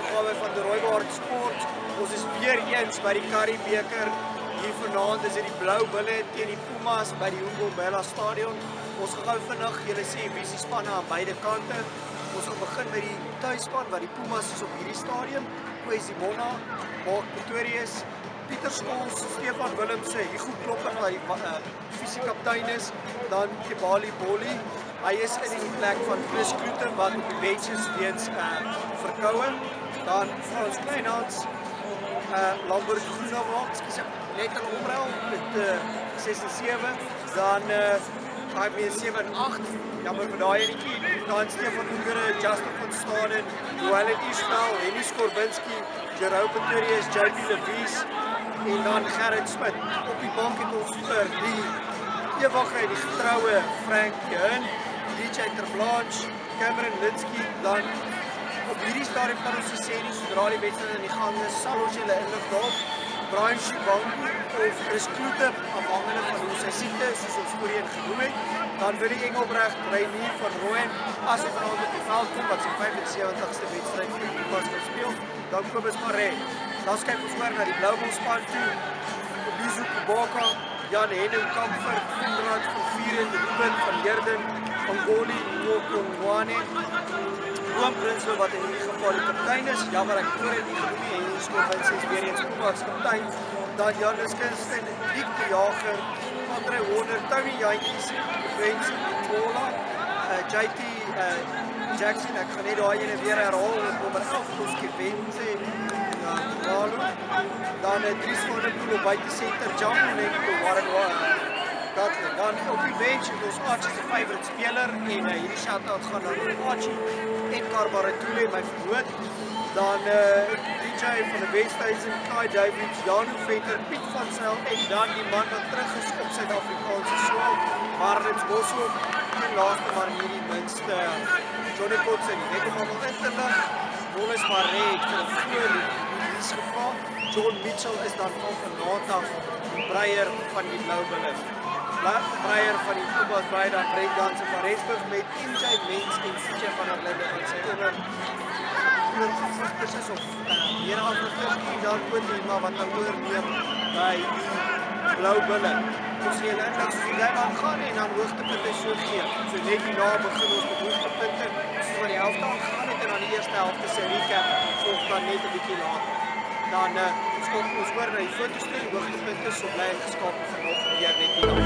weergawe van die Rooibaard Sport. Ons is weer eens by die Currie Beker. Hier vanaand is dit die Blou Bulle teen die Pumas by die Umbombela Stadion. Ons gaan gou vinnig julle sê wie se spanne aan beide kante. Ons gaan begin met die tuisspan wat die Pumas is op hierdie stadion. Kwesi Bona, Mark Pretorius, Pieter Schols, Stefan Willemse, Hugo Klopper wat die visiekaptein is, dan Kebali Bolli. Hy is in die plek van Chris Kloete wat op die bench is weens verkoue. Dan Frans Kleinhans, Lambert Groenewald, net in omruil met 6 en 7. Dan hy met 7 en 8. Jammer vir daai enetjie. Dan Stefan Ungere, Justin van Staden, Joellen Ismail, Henny Skorbinski, Jerome Pretorius, JP Levies en dan Gerrit Smit. Op die bank het ons vir die ewige en die getroue Frank Jeun, DJ Terblanche, Cameron Linsky. Dan op hierdie stadium kan ons sê nie, sodra die wedstryd in die gang is, sal ons julle inlig daarop. Brian Shibangu of Chris Kloete, afhangende van hoe sy siekte is, soos ons voorheen genoem het. Dan Willie Engelbrecht, Reinier van Rooyen, as hy vanavond op die veld kom, wat sy 75ste wedstrijd vir die Pumas gaan speel. Dan Kobus Maree. Dan kyk ons oor na die Blauwbolspan toe. Obizu Kubaka, Jan Henning Kamfer, Konrad van Vieren, Ruben van Heerden, Angoli Ngokongwane, Room Prinsloo wat in hierdie geval die kaptein is. Jammer, ek voor het nie genoem nie, en Skoorwins is weer eens Pumas kaptein. Dan Janus Kinsten, Diek de Jager, André Horner, Tony Jantjies, Wensie Mitola, JT Jackson, ek gaan net daai ene weer herhaal, nummer 11, Koski Wense, Ralo. Dan Dries van der Poel op buitensenter, Jambo Nenko, Warren Gatler. Dan op die bench het ons Archie se favourite speler en hierdie shout-out gaan na Archie en Karbaratule, my verhoot. Dan DJ van die Westhuizen, Kai Davids, Janu Vetter, Piet van Zyl en dan die man wat terug is op Suid-Afrikaanse soil, Marlins Boshoff en laaste maar nie die minste Johnny Kotse, net om allemaal in te lig. Wallace Maree het vir een vroeg release gevra. John Mitchell is dan van vanavond af die breier van die Blou Bulle. Breier van die Pumas Brei, dan breakdanser van Rensburg met MJ Mens en CJ van der Linde wat sy oorvruchters is of meer afvruchters en dan Oudema wat dan oorneem by die Blou Bulle. Ons sê julle indag soos die game aangaan en dan hoogtepunte so gee. So net hierna begin ons met hoogtepunte van die helfte aangaan het en dan die eerste helfte se recap volg dan net 'n bietjie later. Dan skop ons oor na die fotostorie, hoogtepunte, so bly ingeskakel vir nog weer net hierna.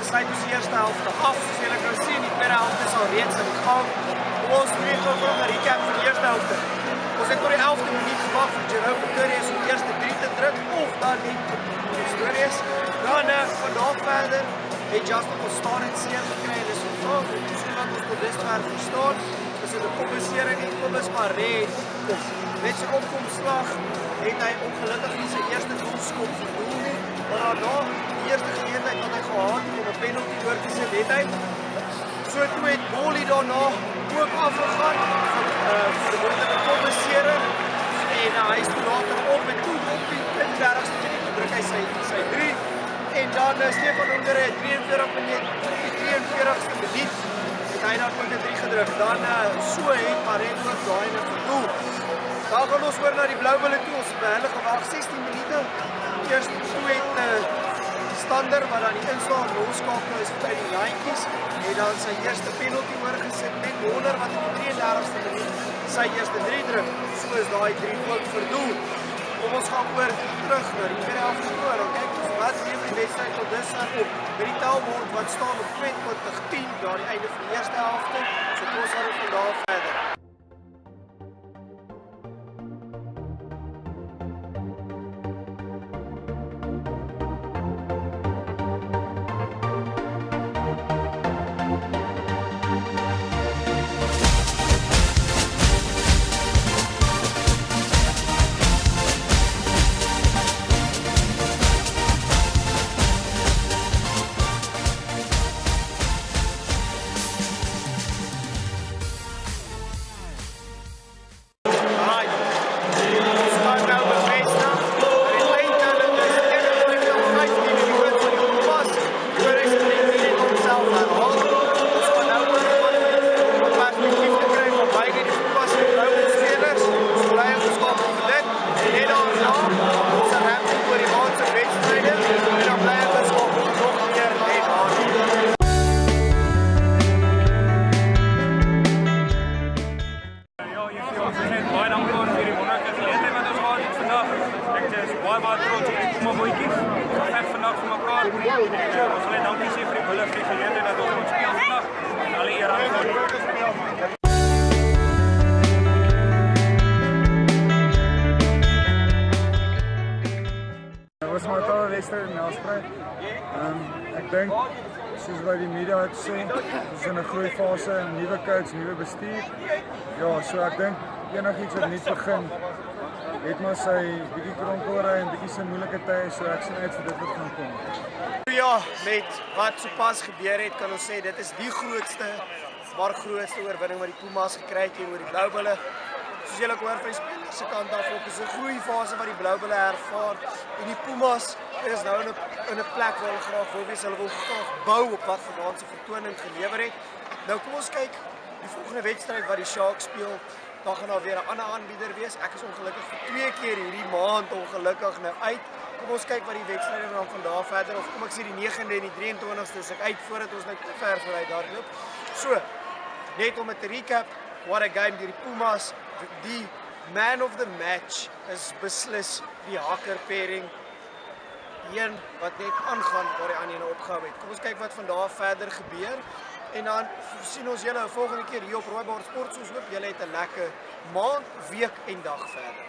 Sluit ons die eerste helfte af, soos julle kan sien, die tweede helfte is al reeds in die gang. Ons moet nog vir 'n recap van die eerste helfte. Ons het tot die 11de minuut gewag vir Jerome Pretorius om die eerste 3 te druk, of dan nie Pretorius. Dan van daar verder het Justin van Staden seer gekry en is vervang. So wat ons tot dusver verstaan, is dit 'n kompensering en Kobus Maree kom. Met sy opkomslag het hy ongelukkig nie sy eerste doelskop verdoel nie, maar daarna die eerste geleentheid wat hy gehad het om 'n penalty oor te sit, het hy. So toe het Bolli daarna ook afgegaan vir die moontlike kompensering en hy is toe later op en toe op die 30ste minuut druk hy sy 3 en dan Stefan Ungere het 43ste minuut het hy dan ook 'n 3 gedruk. Dan so het Maree ook daai ene verdoel. Dan gaan ons oor na die Blou Bulle toe, ons het by hulle gewag 16 minute. Eerst toe het Stander wat dan die inslag loskakel is by die Jantjies en dan sy eerste penalty oorgesit met Horner wat in die 33ste minuut sy eerste 3 druk. So is daai 3 ook verdoel. Kom ons gaan oor terug na die tweede helfte toe en kyk ons wat leef die wedstryd tot dusver op. By die tellbord wat staan op 22-10 na die einde van die eerste helfte. So kom ons gaan van daar verder. Puma bootjies. Ons veg vandag vir mekaar. Ons wil net dankie sê vir die Bulle vir die geleentheid dat ons kon speel vandag. En alle eer aan God. Dit was maar 'n talle wedstryd in Nelspruit. Ek dink, soos wat die media het sê, ons is in 'n groeifase, 'n nuwe coach, nuwe bestuur. Ja, so ek dink enigiets wat nuut begin, het maar sy bietjie kronkelry en bietjie sy moeilike tye, so ek sien uit vir dit wat gaan kom. Ja, met wat sopas gebeur het, kan ons sê dit is die grootste oorwinning wat die Pumas gekry het teenoor die Blou Bulle. Soos julle hoor van die spelers se kant af, ook is 'n groeifase wat die Blou Bulle ervaar en die Pumas is nou in 'n plek waar hulle graag wil wees. Hulle wil graag bou op wat vanaand se vertoning gelewer het. Nou kom ons kyk die volgende wedstryd wat die Sharks speel. Dan gaan daar weer 'n ander aanbieder wees. Ek is ongelukkig vir 2 keer hierdie maand ongelukkig nou uit. Kom ons kyk wat die wedstryde dan van daar verder, of kom ek sê die 9de en die 23ste is ek uit voordat ons nou te ver vooruit hardloop. So, net om dit te recap, what a game deur die Pumas. Die man of the match is beslis die Hakker pairing. Die een wat net aangaan waar die ander ene opgehou het. Kom ons kyk wat van daar verder gebeur. En dan sien ons julle volgende keer hier op Rooibos Sport. Ons hoop julle het 'n lekker maand, week en dag verder.